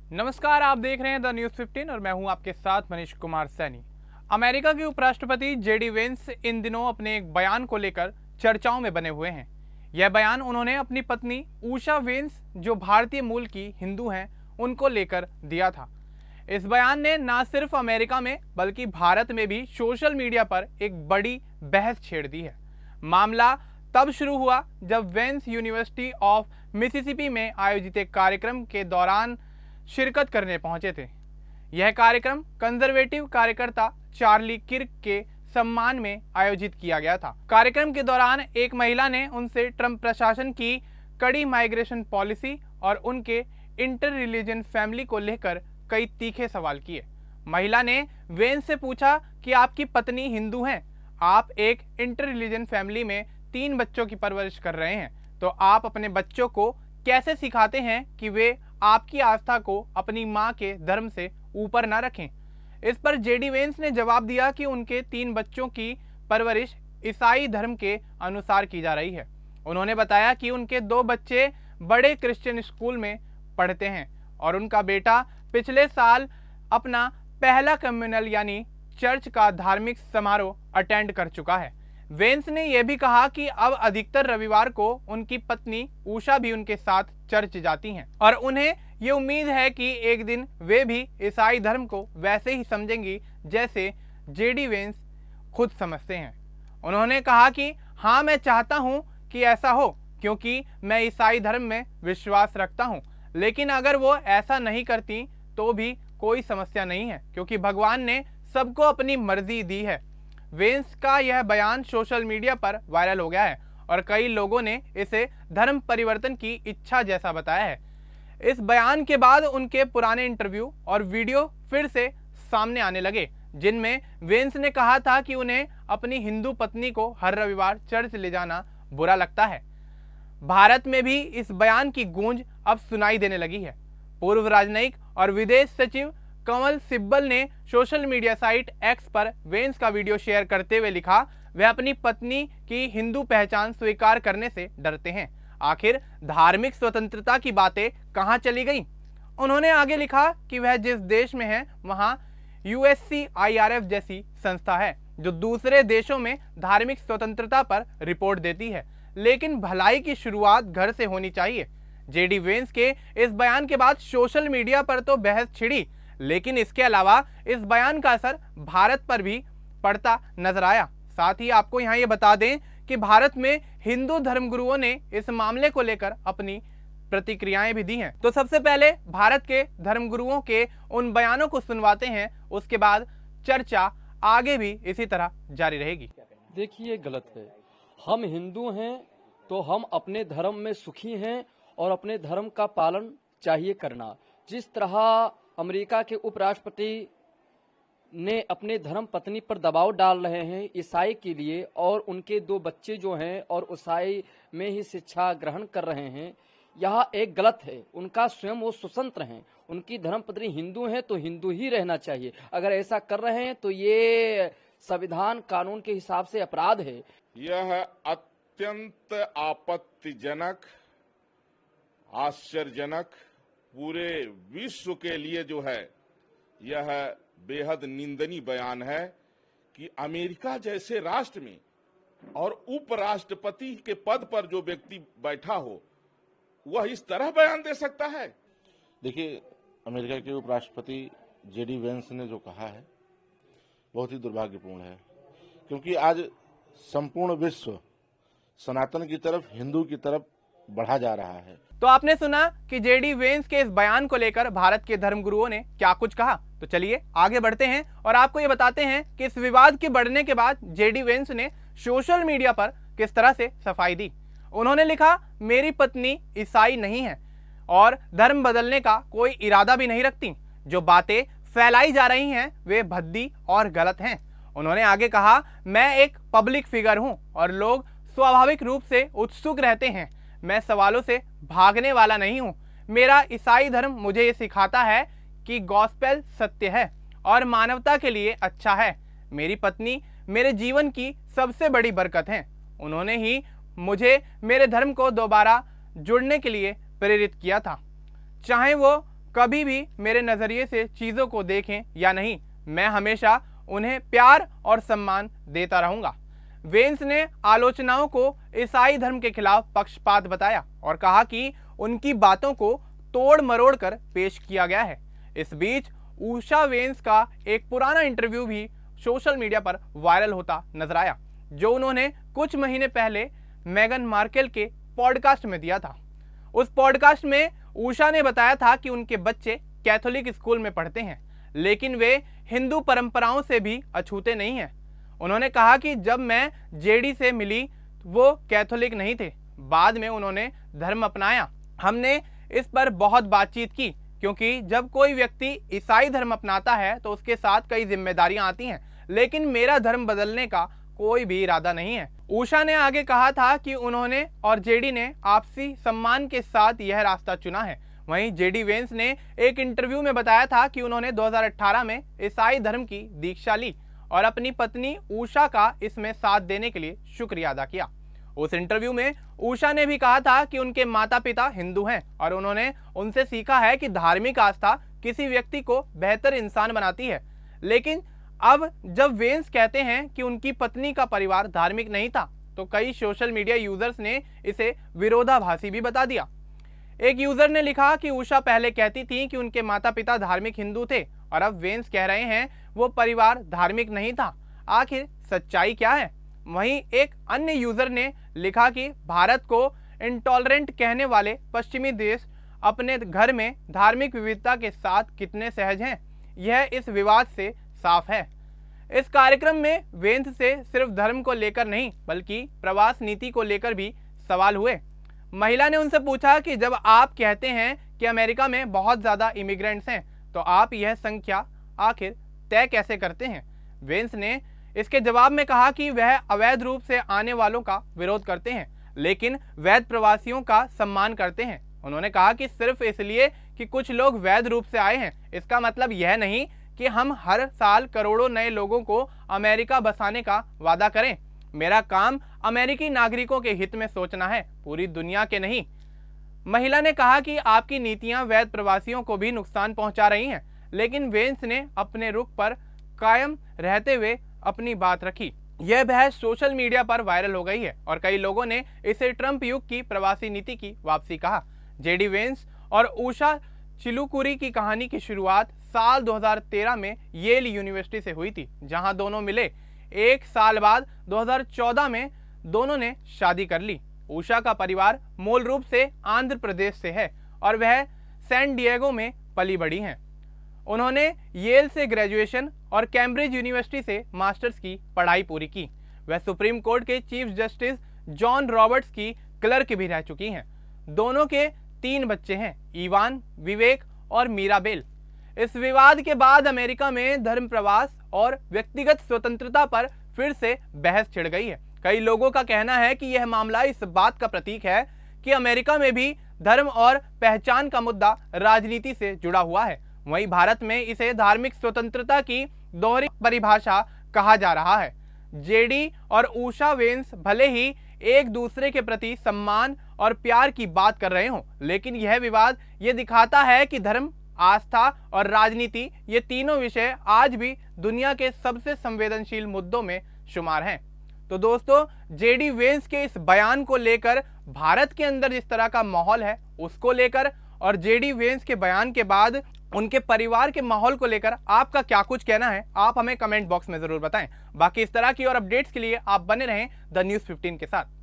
नमस्कार, आप देख रहे हैं द न्यूज़ 15 और मैं हूं आपके साथ मनीष कुमार सैनी। अमेरिका के उपराष्ट्रपति जेडी वेंस इन दिनों अपने एक बयान को लेकर चर्चाओं में बने हुए हैं। यह बयान उन्होंने अपनी पत्नी उषा वेंस, जो भारतीय मूल की हिंदू हैं, उनको लेकर दिया था। इस बयान ने न सिर्फ अमेरिका में बल्कि भारत में भी सोशल मीडिया पर एक बड़ी बहस छेड़ दी है। मामला तब शुरू हुआ जब वेंस यूनिवर्सिटी ऑफ मिसिसिपी में आयोजित एक कार्यक्रम के दौरान शिरकत करने पहुंचे थे। यह कार्यक्रम कंजर्वेटिव कार्यकर्ता चार्ली किर्क के सम्मान में आयोजित किया गया था। कार्यक्रम के दौरान एक महिला ने उनसे ट्रंप प्रशासन की कड़ी माइग्रेशन पॉलिसी और उनके इंटर रिलीजन फैमिली को लेकर कई तीखे सवाल किए। महिला ने वेंस से पूछा कि आपकी पत्नी हिंदू हैं, आप एक इंटर रिलीजन फैमिली में 3 बच्चों की परवरिश कर रहे हैं, तो आप अपने बच्चों को कैसे सिखाते हैं कि वे आपकी आस्था को अपनी मां के धर्म से ऊपर ना रखें। इस पर जेडी वेंस ने जवाब दिया कि उनके 3 बच्चों की परवरिश ईसाई धर्म के अनुसार की जा रही है। उन्होंने बताया कि उनके 2 बच्चे बड़े क्रिश्चियन स्कूल में पढ़ते हैं और उनका बेटा पिछले साल अपना पहला कम्युनल यानी चर्च का धार्मिक समारोह अटेंड कर चुका है। वेंस ने यह भी कहा कि अब अधिकतर रविवार को उनकी पत्नी उषा भी उनके साथ चर्च जाती हैं और उन्हें ये उम्मीद है कि एक दिन वे भी ईसाई धर्म को वैसे ही समझेंगी जैसे जेडी वेंस खुद समझते हैं। उन्होंने कहा कि हाँ, मैं चाहता हूँ कि ऐसा हो क्योंकि मैं ईसाई धर्म में विश्वास रखता हूँ, लेकिन अगर वो ऐसा नहीं करती तो भी कोई समस्या नहीं है क्योंकि भगवान ने सबको अपनी मर्जी दी है। वेंस का यह बयान सोशल मीडिया पर वायरल हो गया है और कई लोगों ने इसे धर्म परिवर्तन की इच्छा जैसा बताया है। इस बयान के बाद उनके पुराने इंटरव्यू और वीडियो फिर से सामने आने लगे, जिनमें वेंस ने कहा था कि उन्हें अपनी हिंदू पत्नी को हर रविवार चर्च ले जाना बुरा लगता है। भारत में भी इस बयान की गूंज अब सुनाई देने लगी है। पूर्व राजनयिक और विदेश सचिव कमल सिब्बल ने सोशल मीडिया साइट एक्स पर वेंस का वीडियो शेयर करते हुए लिखा, वह अपनी पत्नी की हिंदू पहचान स्वीकार करने से डरते हैं। आखिर धार्मिक स्वतंत्रता की बातें कहां चली गई? उन्होंने आगे लिखा कि वह जिस देश में है वहां USCIRF जैसी संस्था है जो दूसरे देशों में धार्मिक स्वतंत्रता पर रिपोर्ट देती है, लेकिन भलाई की शुरुआत घर से होनी चाहिए। जेडी वेंस के इस बयान के बाद सोशल मीडिया पर तो बहस छिड़ी, लेकिन इसके अलावा इस बयान का असर भारत पर भी पड़ता नजर आया। साथ ही आपको यहाँ ये बता दें कि भारत में हिंदू धर्मगुरुओं ने इस मामले को लेकर अपनी प्रतिक्रियाएं भी दी हैं। तो सबसे पहले भारत के धर्मगुरुओं के उन बयानों को सुनवाते हैं, उसके बाद चर्चा आगे भी इसी तरह जारी रहेगी। देखिए, गलत है। हम हिंदू हैं तो हम अपने धर्म में सुखी हैं और अपने धर्म का पालन चाहिए करना। जिस तरह अमेरिका के उपराष्ट्रपति ने अपने धर्म पत्नी पर दबाव डाल रहे हैं ईसाई के लिए और उनके 2 बच्चे जो हैं और ईसाई में ही शिक्षा ग्रहण कर रहे हैं, यह एक गलत है। उनका स्वयं वो स्वतंत्र हैं, उनकी धर्मपत्नी हिंदू हैं तो हिंदू ही रहना चाहिए। अगर ऐसा कर रहे हैं तो ये संविधान कानून के हिसाब से अपराध है। यह अत्यंत आपत्तिजनक, आश्चर्यजनक, पूरे विश्व के लिए जो है यह बेहद निंदनीय बयान है कि अमेरिका जैसे राष्ट्र में और उपराष्ट्रपति के पद पर जो व्यक्ति बैठा हो वह इस तरह बयान दे सकता है। देखिए, अमेरिका के उपराष्ट्रपति जेडी वेंस ने जो कहा है बहुत ही दुर्भाग्यपूर्ण है, क्योंकि आज संपूर्ण विश्व सनातन की तरफ, हिंदू की तरफ बढ़ा जा रहा है। तो आपने सुना कि जेडी वेंस के इस बयान को लेकर भारत के धर्मगुरुओं ने क्या कुछ कहा। तो चलिए आगे बढ़ते हैं और आपको ये बताते हैं कि इस विवाद के बढ़ने के बाद जेडी वेंस ने सोशल मीडिया पर किस तरह से सफाई दी। उन्होंने लिखा, मेरी पत्नी ईसाई नहीं है और धर्म बदलने का कोई इरादा भी नहीं रखती। जो बातें फैलाई जा रही हैं वे भद्दी और गलत हैं। उन्होंने आगे कहा, मैं एक पब्लिक फिगर हूं और लोग स्वाभाविक रूप से उत्सुक रहते हैं। मैं सवालों से भागने वाला नहीं हूं। मेरा ईसाई धर्म मुझे ये सिखाता है कि गॉस्पेल सत्य है और मानवता के लिए अच्छा है। मेरी पत्नी मेरे जीवन की सबसे बड़ी बरकत है। उन्होंने ही मुझे मेरे धर्म को दोबारा जुड़ने के लिए प्रेरित किया था। चाहे वो कभी भी मेरे नज़रिए से चीज़ों को देखें या नहीं, मैं हमेशा उन्हें प्यार और सम्मान देता रहूँगा। वेंस ने आलोचनाओं को ईसाई धर्म के खिलाफ पक्षपात बताया और कहा कि उनकी बातों को तोड़ मरोड़ कर पेश किया गया है। इस बीच उषा वेंस का एक पुराना इंटरव्यू भी सोशल मीडिया पर वायरल होता नजर आया, जो उन्होंने कुछ महीने पहले मेगन मार्केल के पॉडकास्ट में दिया था। उस पॉडकास्ट में उषा ने बताया था कि उनके बच्चे कैथोलिक स्कूल में पढ़ते हैं, लेकिन वे हिंदू परंपराओं से भी अछूते नहीं हैं। उन्होंने कहा कि जब मैं जेडी से मिली वो कैथोलिक नहीं थे, बाद में उन्होंने धर्म अपनाया। हमने इस पर बहुत बातचीत की, क्योंकि जब कोई व्यक्ति ईसाई धर्म अपनाता है तो उसके साथ कई जिम्मेदारियां आती हैं, लेकिन मेरा धर्म बदलने का कोई भी इरादा नहीं है। उषा ने आगे कहा था कि उन्होंने और जेडी ने आपसी सम्मान के साथ यह रास्ता चुना है। वहीं जेडी वेंस ने एक इंटरव्यू में बताया था कि उन्होंने 2018 में ईसाई धर्म की दीक्षा ली और अपनी पत्नी उषा का इसमें साथ देने के लिए शुक्रिया अदा किया। उस इंटरव्यू में उषा ने भी कहा था कि उनके माता पिता हिंदू हैं और उन्होंने उनसे सीखा है कि धार्मिक आस्था किसी व्यक्ति को बेहतर इंसान बनाती है। लेकिन अब जब वेंस कहते हैं कि उनकी पत्नी का परिवार धार्मिक नहीं था, तो कई सोशल मीडिया यूजर्स ने इसे विरोधाभासी भी बता दिया। एक यूजर ने लिखा कि उषा पहले कहती थी कि उनके माता पिता धार्मिक हिंदू थे और अब वेंस कह रहे हैं वो परिवार धार्मिक नहीं था। आखिर सच्चाई क्या है? वहीं एक अन्य यूजर ने लिखा कि भारत को इंटॉलरेंट कहने वाले पश्चिमी देश अपने घर में धार्मिक विविधता के साथ कितने सहज हैं, यह इस विवाद से साफ है। इस कार्यक्रम में वेंस से सिर्फ धर्म को लेकर नहीं, बल्कि प्रवास नीति को लेकर भी सवाल हुए। महिला ने उनसे पूछा कि जब आप कहते हैं कि अमेरिका में बहुत ज़्यादा इमिग्रेंट्स हैं, तो आप यह संख्या आखिर तय कैसे करते हैं? वेंस ने इसके जवाब में कहा कि वह अवैध रूप से आने वालों का विरोध करते हैं, लेकिन वैध प्रवासियों का सम्मान करते हैं। उन्होंने कहा कि सिर्फ इसलिए कि कुछ लोग वैध रूप से आए हैं, इसका मतलब यह नहीं कि हम हर साल करोड़ों नए लोगों को अमेरिका बसाने का वादा करें। मेरा काम अमेरिकी नागरिकों के हित में सोचना है, पूरी दुनिया के नहीं। महिला ने कहा कि आपकी नीतियां वैध प्रवासियों को भी नुकसान पहुंचा रही हैं, लेकिन वेंस ने अपने रुख पर कायम रहते हुए अपनी बात रखी। यह बहस सोशल मीडिया पर वायरल हो गई है और कई लोगों ने इसे ट्रंप युग की प्रवासी नीति की वापसी कहा। जेडी वेंस और उषा चिलुकुरी की कहानी की शुरुआत साल 2013 में येल यूनिवर्सिटी से हुई थी, जहां दोनों मिले। एक साल बाद 2014 में दोनों ने शादी कर ली। उषा का परिवार मूल रूप से आंध्र प्रदेश से है और वह सैन डिएगो में पली बड़ी हैं। उन्होंने येल से ग्रेजुएशन और कैम्ब्रिज यूनिवर्सिटी से मास्टर्स की पढ़ाई पूरी की। वह सुप्रीम कोर्ट के चीफ जस्टिस जॉन रॉबर्ट्स की क्लर्क भी रह चुकी हैं। दोनों के 3 बच्चे हैं, इवान, विवेक और मीराबेल। इस विवाद के बाद अमेरिका में धर्म प्रवास और व्यक्तिगत स्वतंत्रता पर फिर से बहस छिड़ गई है। कई लोगों का कहना है कि यह मामला इस बात का प्रतीक है कि अमेरिका में भी धर्म और पहचान का मुद्दा राजनीति से जुड़ा हुआ है। वहीं भारत में इसे धार्मिक स्वतंत्रता की दोहरी परिभाषा कहा जा रहा है। जेडी और उषा वेंस भले ही एक दूसरे के प्रति सम्मान और प्यार की बात कर रहे हों, लेकिन यह विवाद ये दिखाता है कि धर्म, आस्था और राजनीति, ये तीनों विषय आज भी दुनिया के सबसे संवेदनशील मुद्दों में शुमार हैं। तो दोस्तों, जेडी वेंस के इस बयान को लेकर भारत के अंदर जिस तरह का माहौल है उसको लेकर और जेडी वेंस के बयान के बाद उनके परिवार के माहौल को लेकर आपका क्या कुछ कहना है, आप हमें कमेंट बॉक्स में जरूर बताएं। बाकी इस तरह की और अपडेट्स के लिए आप बने रहें द न्यूज़ 15 के साथ।